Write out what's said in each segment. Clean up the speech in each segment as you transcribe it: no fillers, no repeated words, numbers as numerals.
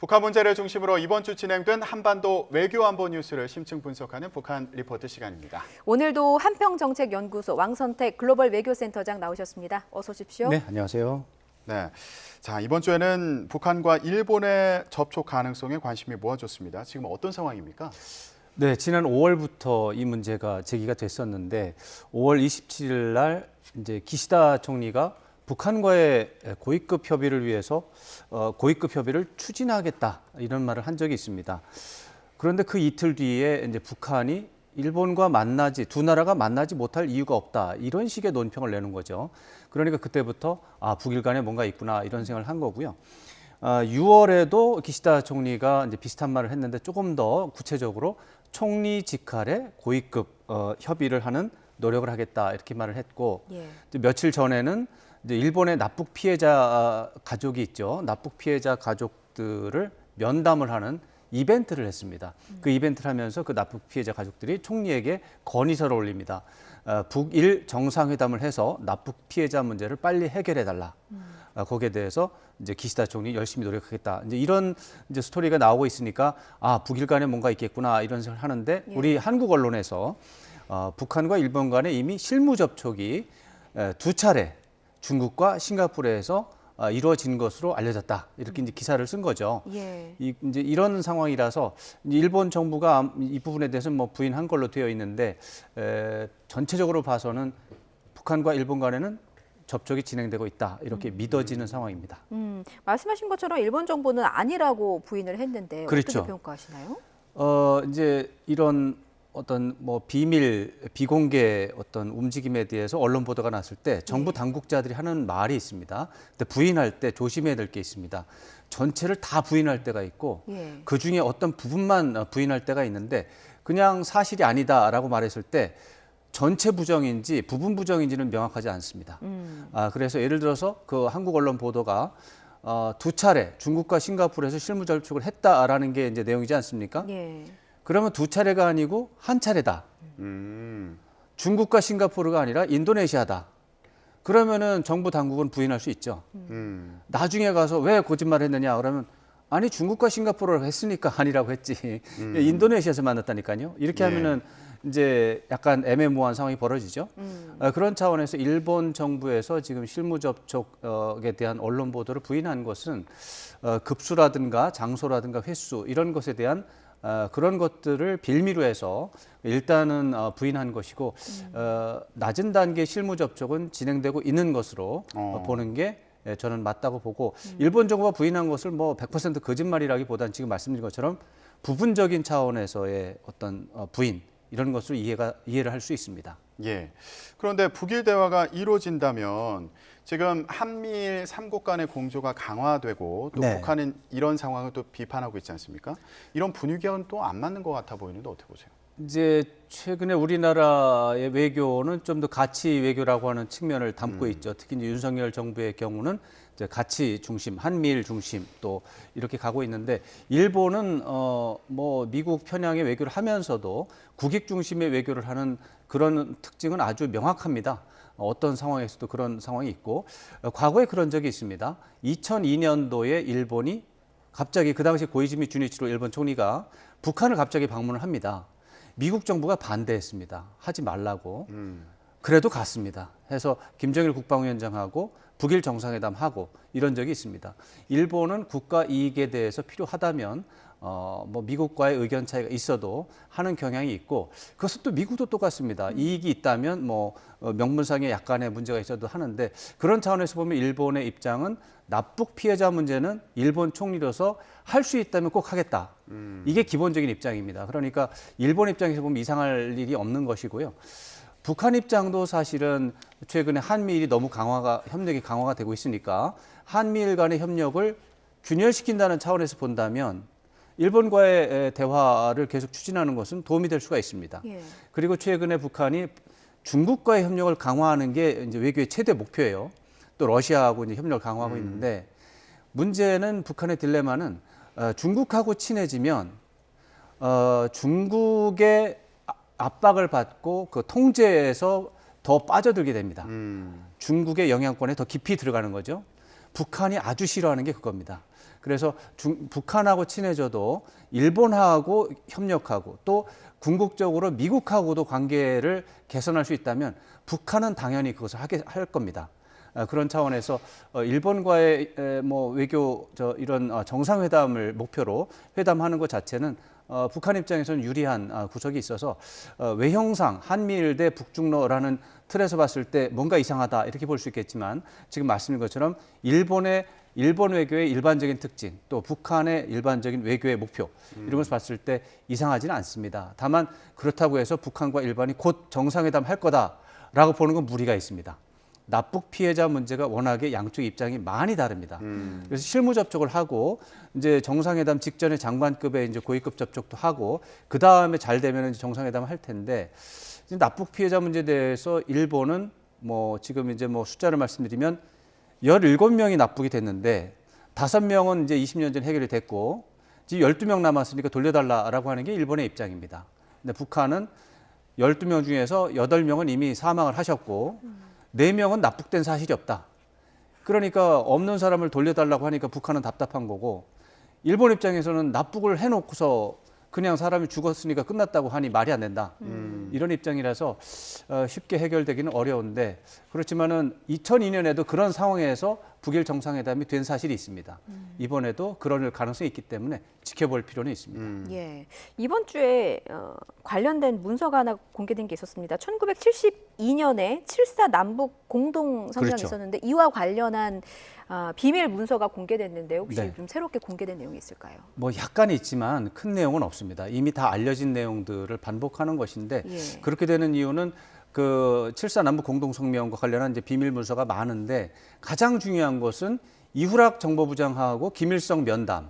북한 문제를 중심으로 이번 주 진행된 한반도 외교안보 뉴스를 심층 분석하는 북한 리포트 시간입니다. 오늘도 한평정책연구소 왕선택 글로벌 외교센터장 나오셨습니다. 어서 오십시오. 네, 안녕하세요. 네, 자 이번 주에는 북한과 일본의 접촉 가능성에 관심이 모아졌습니다. 지금 어떤 상황입니까? 네, 지난 5월부터 이 문제가 제기가 됐었는데 5월 27일 날 이제 기시다 총리가 북한과의 고위급 협의를 위해서 고위급 협의를 추진하겠다 이런 말을 한 적이 있습니다. 그런데 그 이틀 뒤에 이제 북한이 일본과 두 나라가 만나지 못할 이유가 없다 이런 식의 논평을 내는 거죠. 그러니까 그때부터 북일 간에 뭔가 있구나 이런 생각을 한 거고요. 6월에도 기시다 총리가 이제 비슷한 말을 했는데 조금 더 구체적으로 총리 직할의 고위급 협의를 하는 노력을 하겠다 이렇게 말을 했고 며칠 전에는 이제 일본의 납북 피해자 가족이 있죠. 납북 피해자 가족들을 면담을 하는 이벤트를 했습니다. 그 이벤트를 하면서 그 납북 피해자 가족들이 총리에게 건의서를 올립니다. 북일 정상회담을 해서 납북 피해자 문제를 빨리 해결해달라. 거기에 대해서 이제 기시다 총리 열심히 노력하겠다. 이제 이런 이제 스토리가 나오고 있으니까 북일 간에 뭔가 있겠구나 이런 생각을 하는데 우리 한국 언론에서 북한과 일본 간에 이미 실무 접촉이 두 차례 중국과 싱가포르에서 이루어진 것으로 알려졌다. 이렇게 이제 기사를 쓴 거죠. 이제 이런 상황이라서 일본 정부가 이 부분에 대해서는 뭐 부인한 걸로 되어 있는데 전체적으로 봐서는 북한과 일본 간에는 접촉이 진행되고 있다. 이렇게 믿어지는 상황입니다. 말씀하신 것처럼 일본 정부는 아니라고 부인을 했는데 그렇죠. 어떻게 평가하시나요? 이제 이런 어떤 뭐 비공개 어떤 움직임에 대해서 언론 보도가 났을 때 정부 당국자들이 하는 말이 있습니다. 근데 부인할 때 조심해야 될 게 있습니다. 전체를 다 부인할 때가 있고 그 중에 어떤 부분만 부인할 때가 있는데 그냥 사실이 아니다라고 말했을 때 전체 부정인지 부분 부정인지는 명확하지 않습니다. 그래서 예를 들어서 그 한국 언론 보도가 두 차례 중국과 싱가포르에서 실무 접촉을 했다라는 게 이제 내용이지 않습니까? 그러면 두 차례가 아니고 한 차례다. 중국과 싱가포르가 아니라 인도네시아다. 그러면은 정부 당국은 부인할 수 있죠. 나중에 가서 왜 거짓말을 했느냐 그러면 아니 중국과 싱가포르를 했으니까 아니라고 했지. 인도네시아에서 만났다니까요. 이렇게 하면은 이제 약간 애매모호한 상황이 벌어지죠. 그런 차원에서 일본 정부에서 지금 실무 접촉에 대한 언론 보도를 부인한 것은 급수라든가 장소라든가 횟수 이런 것에 대한 그런 것들을 빌미로 해서 일단은 부인한 것이고 낮은 단계 실무 접촉은 진행되고 있는 것으로 보는 게 저는 맞다고 보고 일본 정부가 부인한 것을 뭐 100% 거짓말이라기보다는 지금 말씀드린 것처럼 부분적인 차원에서의 어떤 부인 이런 것으로 이해를 할 수 있습니다. 예. 그런데 북일 대화가 이루어진다면 지금 한미일 3국 간의 공조가 강화되고 또 북한은 이런 상황을 또 비판하고 있지 않습니까? 이런 분위기와는 또 안 맞는 것 같아 보이는데 어떻게 보세요? 이제 최근에 우리나라의 외교는 좀 더 가치 외교라고 하는 측면을 담고 있죠. 특히 이제 윤석열 정부의 경우는 이제 가치 중심, 한미일 중심 또 이렇게 가고 있는데 일본은 뭐 미국 편향의 외교를 하면서도 국익 중심의 외교를 하는 그런 특징은 아주 명확합니다. 어떤 상황에서도 그런 상황이 있고 과거에 그런 적이 있습니다. 2002년도에 일본이 갑자기 그 당시 고이즈미 주니치로 일본 총리가 북한을 갑자기 방문을 합니다. 미국 정부가 반대했습니다. 하지 말라고. 그래도 갔습니다. 해서 김정일 국방위원장하고 북일 정상회담하고 이런 적이 있습니다. 일본은 국가 이익에 대해서 필요하다면 뭐 미국과의 의견 차이가 있어도 하는 경향이 있고 그것은 또 미국도 똑같습니다. 이익이 있다면 뭐 명분상에 약간의 문제가 있어도 하는데 그런 차원에서 보면 일본의 입장은 납북 피해자 문제는 일본 총리로서 할 수 있다면 꼭 하겠다. 이게 기본적인 입장입니다. 그러니까 일본 입장에서 보면 이상할 일이 없는 것이고요. 북한 입장도 사실은 최근에 한미일이 너무 협력이 강화가 되고 있으니까 한미일 간의 협력을 균열시킨다는 차원에서 본다면 일본과의 대화를 계속 추진하는 것은 도움이 될 수가 있습니다. 그리고 최근에 북한이 중국과의 협력을 강화하는 게 이제 외교의 최대 목표예요. 또 러시아하고 이제 협력을 강화하고 있는데 문제는 북한의 딜레마는 중국하고 친해지면 중국의 압박을 받고 그 통제에서 더 빠져들게 됩니다. 중국의 영향권에 더 깊이 들어가는 거죠. 북한이 아주 싫어하는 게 그겁니다. 그래서 북한하고 친해져도 일본하고 협력하고 또 궁극적으로 미국하고도 관계를 개선할 수 있다면 북한은 당연히 그것을 할 겁니다. 그런 차원에서 일본과의 뭐 외교 이런 정상회담을 목표로 회담하는 것 자체는 북한 입장에서는 유리한 구석이 있어서 외형상 한미일 대 북중러라는 틀에서 봤을 때 뭔가 이상하다 이렇게 볼 수 있겠지만 지금 말씀드린 것처럼 일본 외교의 일반적인 특징 또 북한의 일반적인 외교의 목표 이런 것을 봤을 때 이상하지는 않습니다. 다만 그렇다고 해서 북한과 일본이 곧 정상회담 할 거다라고 보는 건 무리가 있습니다. 납북 피해자 문제가 워낙에 양쪽 입장이 많이 다릅니다. 그래서 실무 접촉을 하고 이제 정상회담 직전에 장관급의 이제 고위급 접촉도 하고 그 다음에 잘 되면 이제 정상회담을 할 텐데 납북 피해자 문제에 대해서 일본은 뭐 지금 이제 뭐 숫자를 말씀드리면 17명이 납북이 됐는데 5명은 이제 20년 전 해결이 됐고 지금 12명 남았으니까 돌려달라라고 하는 게 일본의 입장입니다. 근데 북한은 12명 중에서 8명은 이미 사망을 하셨고 4명은 납북된 사실이 없다. 그러니까 없는 사람을 돌려달라고 하니까 북한은 답답한 거고 일본 입장에서는 납북을 해놓고서 그냥 사람이 죽었으니까 끝났다고 하니 말이 안 된다. 이런 입장이라서 쉽게 해결되기는 어려운데 그렇지만은 2002년에도 그런 상황에서 북일 정상회담이 된 사실이 있습니다. 이번에도 그럴 가능성이 있기 때문에 지켜볼 필요는 있습니다. 예, 이번 주에 관련된 문서가 하나 공개된 게 있었습니다. 1972년에 7.4 남북 공동성명이 그렇죠. 있었는데 이와 관련한 비밀 문서가 공개됐는데 혹시 네. 좀 새롭게 공개된 내용이 있을까요? 뭐 약간 있지만 큰 내용은 없습니다. 이미 다 알려진 내용들을 반복하는 것인데 예. 그렇게 되는 이유는 그 7.4 남북 공동성명과 관련한 이제 비밀 문서가 많은데 가장 중요한 것은 이후락 정보부장하고 김일성 면담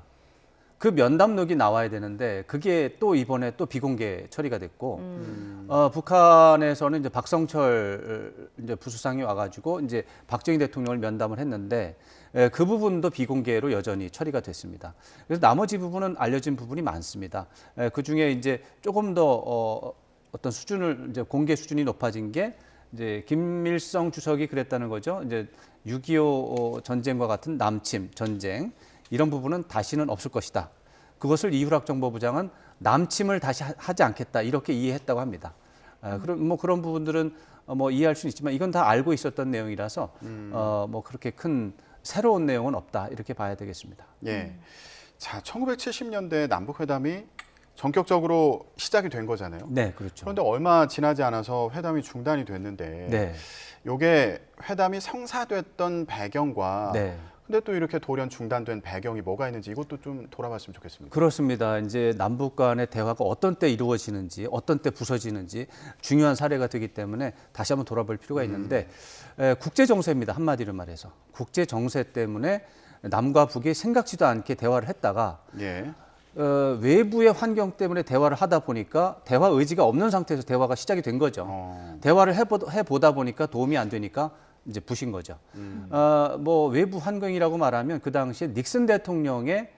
그 면담록이 나와야 되는데 그게 또 이번에 또 비공개 처리가 됐고 북한에서는 이제 박성철 이제 부수상이 와가지고 이제 박정희 대통령을 면담을 했는데 그 부분도 비공개로 여전히 처리가 됐습니다. 그래서 나머지 부분은 알려진 부분이 많습니다. 그 중에 이제 조금 더 어떤 수준을 이제 공개 수준이 높아진 게 이제 김일성 주석이 그랬다는 거죠. 이제 6.25 전쟁과 같은 남침 전쟁 이런 부분은 다시는 없을 것이다. 그것을 이후락 정보부장은 남침을 다시 하지 않겠다 이렇게 이해했다고 합니다. 그런 뭐 그런 부분들은 뭐 이해할 수는 있지만 이건 다 알고 있었던 내용이라서 뭐 그렇게 큰 새로운 내용은 없다 이렇게 봐야 되겠습니다. 예. 자, 1970년대 남북회담이 전격적으로 시작이 된 거잖아요. 네, 그렇죠. 그런데 얼마 지나지 않아서 회담이 중단이 됐는데 네, 이게 회담이 성사됐던 배경과 네. 근데 또 이렇게 돌연 중단된 배경이 뭐가 있는지 이것도 좀 돌아봤으면 좋겠습니다. 그렇습니다. 이제 남북 간의 대화가 어떤 때 이루어지는지, 어떤 때 부서지는지 중요한 사례가 되기 때문에 다시 한번 돌아볼 필요가 있는데 국제 정세입니다. 한마디로 말해서 국제 정세 때문에 남과 북이 생각지도 않게 대화를 했다가 예. 외부의 환경 때문에 대화를 하다 보니까 대화 의지가 없는 상태에서 대화가 시작이 된 거죠. 대화를 해보다 보니까 도움이 안 되니까 이제 부신 거죠. 뭐 외부 환경이라고 말하면 그 당시에 닉슨 대통령의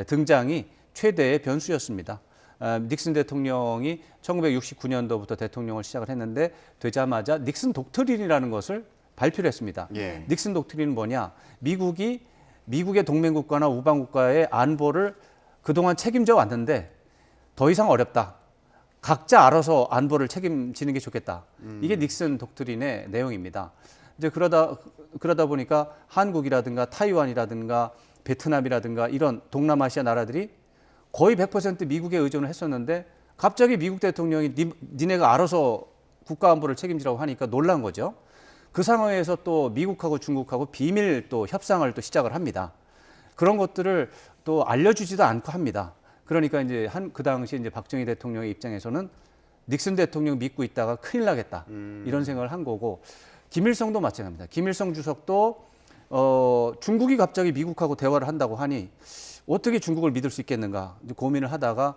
등장이 최대의 변수였습니다. 닉슨 대통령이 1969년도부터 대통령을 시작을 했는데 되자마자 닉슨 독트린이라는 것을 발표를 했습니다. 예. 닉슨 독트린은 뭐냐? 미국의 동맹국가나 우방국가의 안보를 그동안 책임져 왔는데 더 이상 어렵다. 각자 알아서 안보를 책임지는 게 좋겠다. 이게 닉슨 독트린의 내용입니다. 이제 그러다 보니까 한국이라든가 타이완이라든가 베트남이라든가 이런 동남아시아 나라들이 거의 100% 미국에 의존을 했었는데 갑자기 미국 대통령이 니네가 알아서 국가 안보를 책임지라고 하니까 놀란 거죠. 그 상황에서 또 미국하고 중국하고 비밀 또 협상을 또 시작을 합니다. 그런 것들을 또 알려주지도 않고 합니다. 그러니까 이제 그 당시 이제 박정희 대통령의 입장에서는 닉슨 대통령 믿고 있다가 큰일 나겠다 이런 생각을 한 거고 김일성도 마찬가지입니다. 김일성 주석도 중국이 갑자기 미국하고 대화를 한다고 하니 어떻게 중국을 믿을 수 있겠는가 이제 고민을 하다가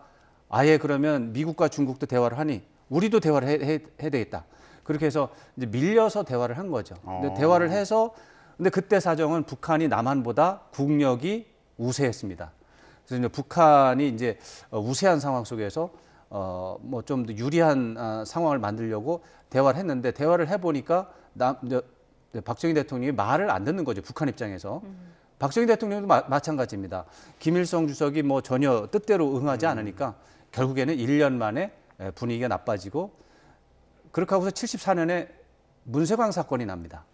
아예 그러면 미국과 중국도 대화를 하니 우리도 대화를 해야 되겠다. 그렇게 해서 이제 밀려서 대화를 한 거죠. 근데 대화를 해서 근데 그때 사정은 북한이 남한보다 국력이 우세했습니다. 그래서 이제 북한이 이제 우세한 상황 속에서 뭐 좀 더 유리한 상황을 만들려고 대화를 했는데 대화를 해보니까 박정희 대통령이 말을 안 듣는 거죠. 북한 입장에서 박정희 대통령도 마찬가지입니다. 김일성 주석이 뭐 전혀 뜻대로 응하지 않으니까 결국에는 1년 만에 분위기가 나빠지고 그렇게 하고서 74년에 문세광 사건이 납니다.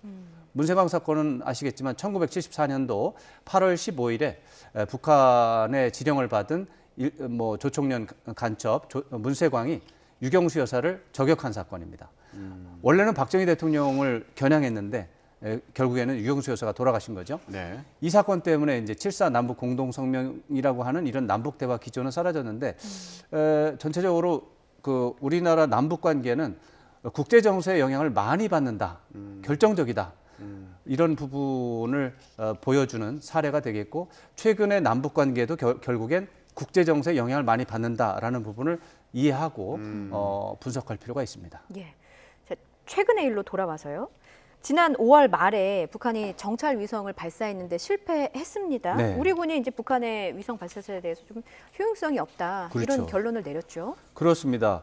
문세광 사건은 아시겠지만 1974년도 8월 15일에 북한의 지령을 받은 조총련 간첩 문세광이 유경수 여사를 저격한 사건입니다. 원래는 박정희 대통령을 겨냥했는데 결국에는 유경수 여사가 돌아가신 거죠. 네. 이 사건 때문에 이제 7.4 남북 공동성명이라고 하는 이런 남북 대화 기조는 사라졌는데 전체적으로 그 우리나라 남북 관계는 국제 정세의 영향을 많이 받는다, 결정적이다. 이런 부분을 보여주는 사례가 되겠고 최근의 남북 관계도 결국엔 국제 정세의 영향을 많이 받는다라는 부분을 이해하고 분석할 필요가 있습니다. 예. 자, 최근의 일로 돌아와서요. 지난 5월 말에 북한이 정찰 위성을 발사했는데 실패했습니다. 네. 우리 군이 이제 북한의 위성 발사체에 대해서 좀 효용성이 없다 그렇죠. 이런 결론을 내렸죠. 그렇습니다.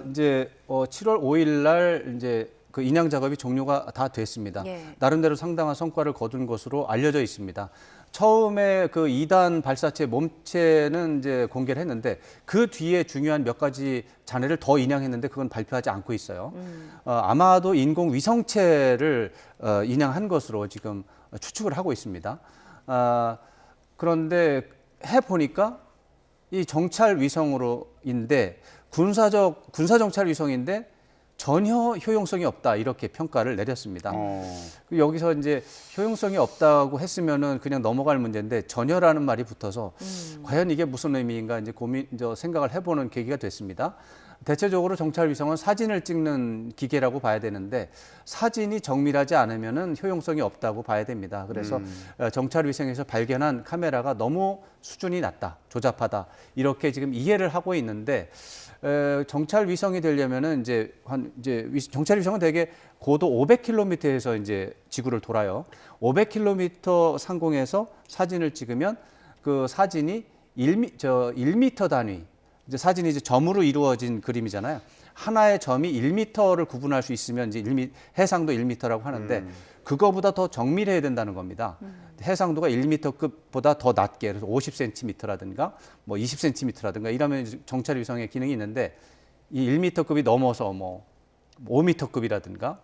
이제 7월 5일 날 이제 그 인양 작업이 종료가 다 됐습니다. 예. 나름대로 상당한 성과를 거둔 것으로 알려져 있습니다. 처음에 그 2단 발사체 몸체는 이제 공개를 했는데 그 뒤에 중요한 몇 가지 잔해를 더 인양했는데 그건 발표하지 않고 있어요. 아마도 인공 위성체를 인양한 것으로 지금 추측을 하고 있습니다. 그런데 해 보니까 이 정찰 위성으로인데 군사 정찰 위성인데 전혀 효용성이 없다 이렇게 평가를 내렸습니다. 여기서 이제 효용성이 없다고 했으면은 그냥 넘어갈 문제인데 전혀라는 말이 붙어서 과연 이게 무슨 의미인가 이제 생각을 해보는 계기가 됐습니다. 대체적으로 정찰 위성은 사진을 찍는 기계라고 봐야 되는데 사진이 정밀하지 않으면은 효용성이 없다고 봐야 됩니다. 그래서 정찰 위성에서 발견한 카메라가 너무 수준이 낮다, 조잡하다 이렇게 지금 이해를 하고 있는데. 정찰 위성이 되려면은 이제 정찰 위성은 대개 고도 500km에서 이제 지구를 돌아요. 500km 상공에서 사진을 찍으면 그 사진이 1m 단위. 이제 사진이 이제 점으로 이루어진 그림이잖아요. 하나의 점이 1m를 구분할 수 있으면 이제 해상도 1m라고 하는데 그거보다 더 정밀해야 된다는 겁니다. 해상도가 1m급보다 더 낮게, 그래서 50cm라든가 뭐 20cm라든가 이러면 정찰 위성의 기능이 있는데 이 1m급이 넘어서 뭐 5m급이라든가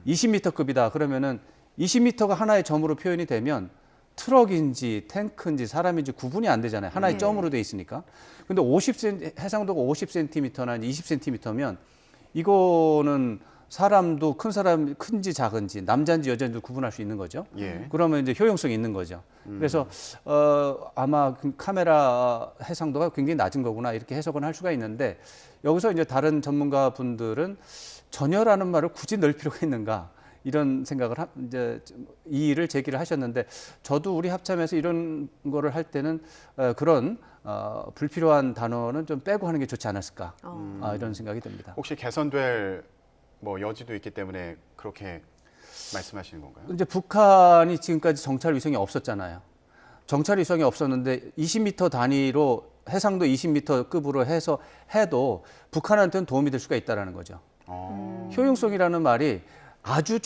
20m급이다 그러면은 20m가 하나의 점으로 표현이 되면 트럭인지 탱크인지 사람인지 구분이 안 되잖아요. 하나의 점으로 돼 있으니까. 근데 해상도가 50cm나 20cm면 이거는 사람도 큰지 작은지 남자인지 여자인지 구분할 수 있는 거죠. 예. 그러면 이제 효용성이 있는 거죠. 그래서 아마 그 카메라 해상도가 굉장히 낮은 거구나 이렇게 해석은 할 수가 있는데 여기서 이제 다른 전문가 분들은 전혀라는 말을 굳이 넣을 필요가 있는가 이런 생각을 이제 이의를 제기를 하셨는데 저도 우리 합참에서 이런 거를 할 때는 그런 불필요한 단어는 좀 빼고 하는 게 좋지 않았을까 이런 생각이 듭니다. 혹시 개선될 뭐 여지도 있기 때문에 그렇게 말씀하시는 건가요? 이제 북한이 지금까지 정찰 위성이 없었잖아요. 정찰 위성이 없었는데 20m 단위로 해상도 20m급으로 해도 북한한테는 도움이 될 수가 있다라는 거죠. 효용성이라는 말이 아주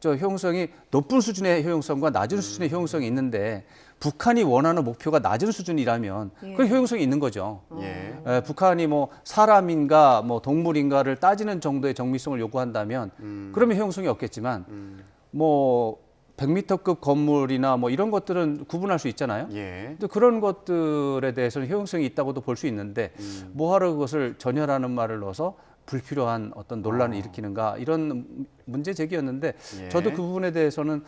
효용성이 높은 수준의 효용성과 낮은 수준의 효용성이 있는데 북한이 원하는 목표가 낮은 수준이라면 그 효용성이 있는 거죠. 북한이 뭐 사람인가 뭐 동물인가를 따지는 정도의 정밀성을 요구한다면 그러면 효용성이 없겠지만 뭐 100m급 건물이나 뭐 이런 것들은 구분할 수 있잖아요. 근데 그런 것들에 대해서는 효용성이 있다고도 볼 수 있는데 뭐하러 그것을 전혀라는 말을 넣어서 불필요한 어떤 논란을 일으키는가 이런 문제 제기였는데 저도 그 부분에 대해서는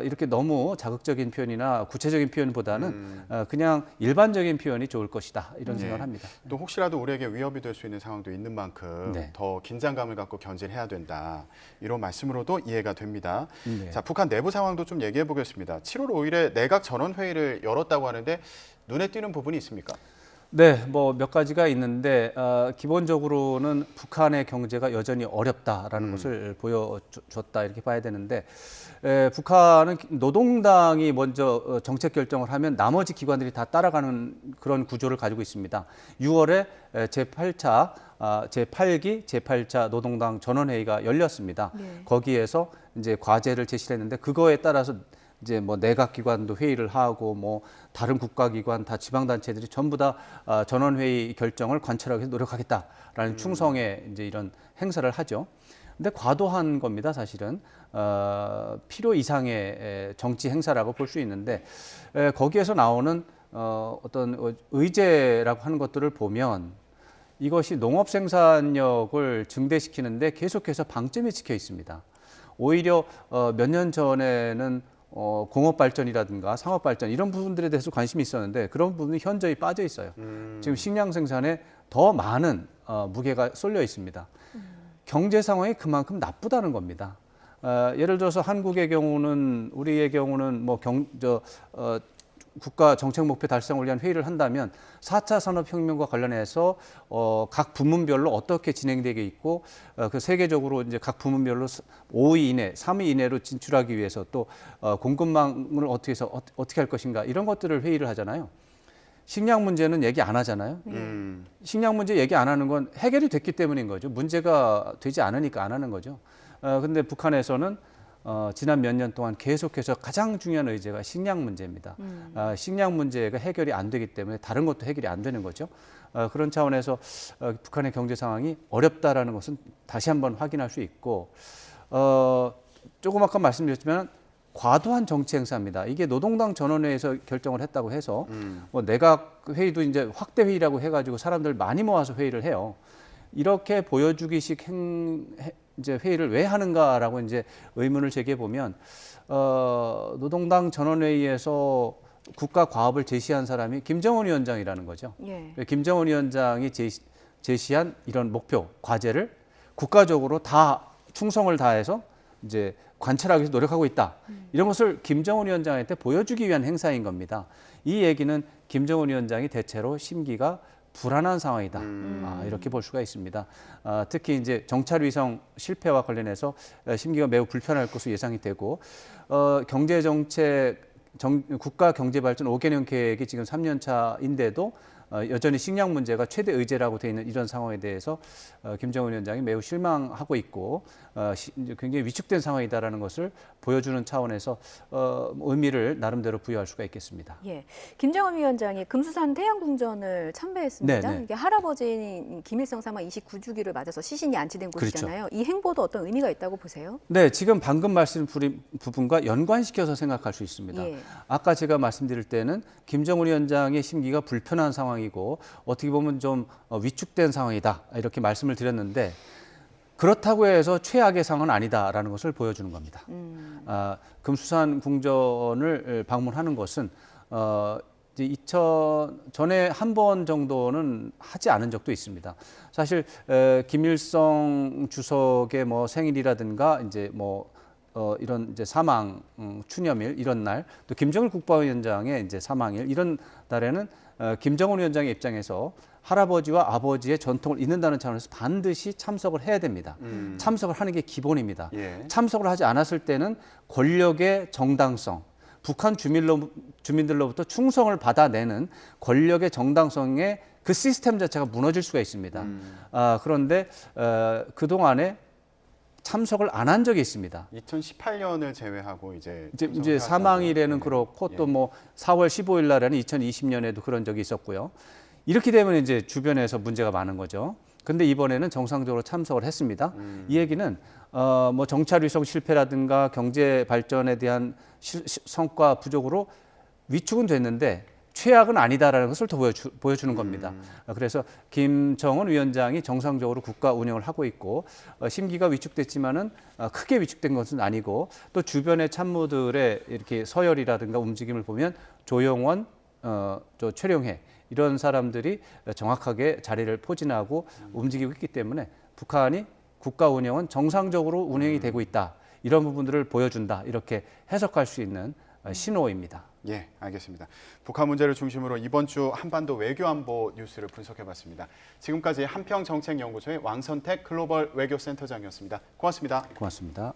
이렇게 너무 자극적인 표현이나 구체적인 표현보다는 그냥 일반적인 표현이 좋을 것이다 이런 생각을 합니다. 또 혹시라도 우리에게 위협이 될 수 있는 상황도 있는 만큼 더 긴장감을 갖고 견제해야 된다 이런 말씀으로도 이해가 됩니다. 자, 북한 내부 상황도 좀 얘기해 보겠습니다. 7월 5일에 내각 전원회의를 열었다고 하는데 눈에 띄는 부분이 있습니까? 네, 뭐 몇 가지가 있는데 기본적으로는 북한의 경제가 여전히 어렵다라는 것을 보여줬다 이렇게 봐야 되는데 북한은 노동당이 먼저 정책 결정을 하면 나머지 기관들이 다 따라가는 그런 구조를 가지고 있습니다. 6월에 제8차 제8기 제8차 노동당 전원회의가 열렸습니다. 거기에서 이제 과제를 제시를 했는데 그거에 따라서 이제 뭐 내각기관도 회의를 하고 뭐 다른 국가기관 다 지방단체들이 전부 다 전원회의 결정을 관철하기 위해서 노력하겠다라는 충성의 이제 이런 행사를 하죠. 근데 과도한 겁니다, 사실은. 필요 이상의 정치 행사라고 볼 수 있는데 거기에서 나오는 어떤 의제라고 하는 것들을 보면 이것이 농업 생산력을 증대시키는데 계속해서 방점이 찍혀 있습니다. 오히려 몇 년 전에는 공업 발전이라든가 상업 발전 이런 부분들에 대해서 관심이 있었는데 그런 부분이 현저히 빠져 있어요. 지금 식량 생산에 더 많은 무게가 쏠려 있습니다. 경제 상황이 그만큼 나쁘다는 겁니다. 예를 들어서 한국의 경우는 우리의 경우는 뭐 국가 정책 목표 달성을 위한 회의를 한다면 4차 산업혁명과 관련해서 각 부문별로 어떻게 진행되게 있고 그 세계적으로 이제 각 부문별로 5위 이내, 3위 이내로 진출하기 위해서 또 공급망을 어떻게 해서 어떻게 할 것인가 이런 것들을 회의를 하잖아요. 식량 문제는 얘기 안 하잖아요. 식량 문제 얘기 안 하는 건 해결이 됐기 때문인 거죠. 문제가 되지 않으니까 안 하는 거죠. 근데 북한에서는 지난 몇 년 동안 계속해서 가장 중요한 의제가 식량 문제입니다. 식량 문제가 해결이 안 되기 때문에 다른 것도 해결이 안 되는 거죠. 그런 차원에서 북한의 경제 상황이 어렵다라는 것은 다시 한번 확인할 수 있고 조금 아까 말씀드렸지만 과도한 정치 행사입니다. 이게 노동당 전원회에서 결정을 했다고 해서 뭐 내각 회의도 이제 확대 회의라고 해가지고 사람들 많이 모아서 회의를 해요. 이렇게 보여주기식 이제 회의를 왜 하는가라고 이제 의문을 제기해 보면 노동당 전원회의에서 국가 과업을 제시한 사람이 김정은 위원장이라는 거죠. 예. 김정은 위원장이 제시한 이런 목표, 과제를 국가적으로 다 충성을 다해서 이제 관철하기 위해서 노력하고 있다. 이런 것을 김정은 위원장한테 보여주기 위한 행사인 겁니다. 이 얘기는 김정은 위원장이 대체로 심기가 불안한 상황이다. 이렇게 볼 수가 있습니다. 특히 이제 정찰위성 실패와 관련해서 심기가 매우 불편할 것으로 예상이 되고 경제정책, 국가 경제발전 5개년 계획이 지금 3년 차인데도 여전히 식량 문제가 최대 의제라고 되어 있는 이런 상황에 대해서 김정은 위원장이 매우 실망하고 있고 굉장히 위축된 상황이다라는 것을 보여주는 차원에서 의미를 나름대로 부여할 수가 있겠습니다. 예, 김정은 위원장이 금수산 태양궁전을 참배했습니다. 네네. 이게 할아버지인 김일성 사마 29주기를 맞아서 시신이 안치된 곳이잖아요. 이 행보도 어떤 의미가 있다고 보세요? 네, 지금 방금 말씀드린 부분과 연관시켜서 생각할 수 있습니다. 예. 아까 제가 말씀드릴 때는 김정은 위원장의 심기가 불편한 상황이고 어떻게 보면 좀 위축된 상황이다 이렇게 말씀을 드렸는데 그렇다고 해서 최악의 상황은 아니다라는 것을 보여주는 겁니다. 금수산 궁전을 방문하는 것은 전에 한 번 정도는 하지 않은 적도 있습니다. 사실 김일성 주석의 뭐 생일이라든가 이제 뭐 이런 이제 사망 추념일 이런 날, 또 김정일 국방위원장의 이제 사망일 이런 날에는 김정은 위원장의 입장에서 할아버지와 아버지의 전통을 잇는다는 차원에서 반드시 참석을 해야 됩니다. 참석을 하는 게 기본입니다. 예. 참석을 하지 않았을 때는 권력의 정당성, 북한 주민들로부터 충성을 받아내는 권력의 정당성의 그 시스템 자체가 무너질 수가 있습니다. 그런데 그동안에 참석을 안 한 적이 있습니다. 2018년을 제외하고 이제 사망일에는 그렇고 또 뭐 4월 15일 날에는 2020년에도 그런 적이 있었고요. 이렇게 되면 이제 주변에서 문제가 많은 거죠. 근데 이번에는 정상적으로 참석을 했습니다. 이 얘기는 뭐 정찰위성 실패라든가 경제 발전에 대한 성과 부족으로 위축은 됐는데 최악은 아니다라는 것을 더 보여주는 겁니다. 그래서 김정은 위원장이 정상적으로 국가 운영을 하고 있고 심기가 위축됐지만은 크게 위축된 것은 아니고 또 주변의 참모들의 이렇게 서열이라든가 움직임을 보면 조영원, 또 최룡해 이런 사람들이 정확하게 자리를 포진하고 움직이고 있기 때문에 북한이 국가 운영은 정상적으로 운영이 되고 있다. 이런 부분들을 보여준다. 이렇게 해석할 수 있는 신호입니다. 예, 알겠습니다. 북한 문제를 중심으로 이번 주 한반도 외교안보 뉴스를 분석해봤습니다. 지금까지 한평정책연구소의 왕선택 글로벌 외교센터장이었습니다. 고맙습니다. 고맙습니다.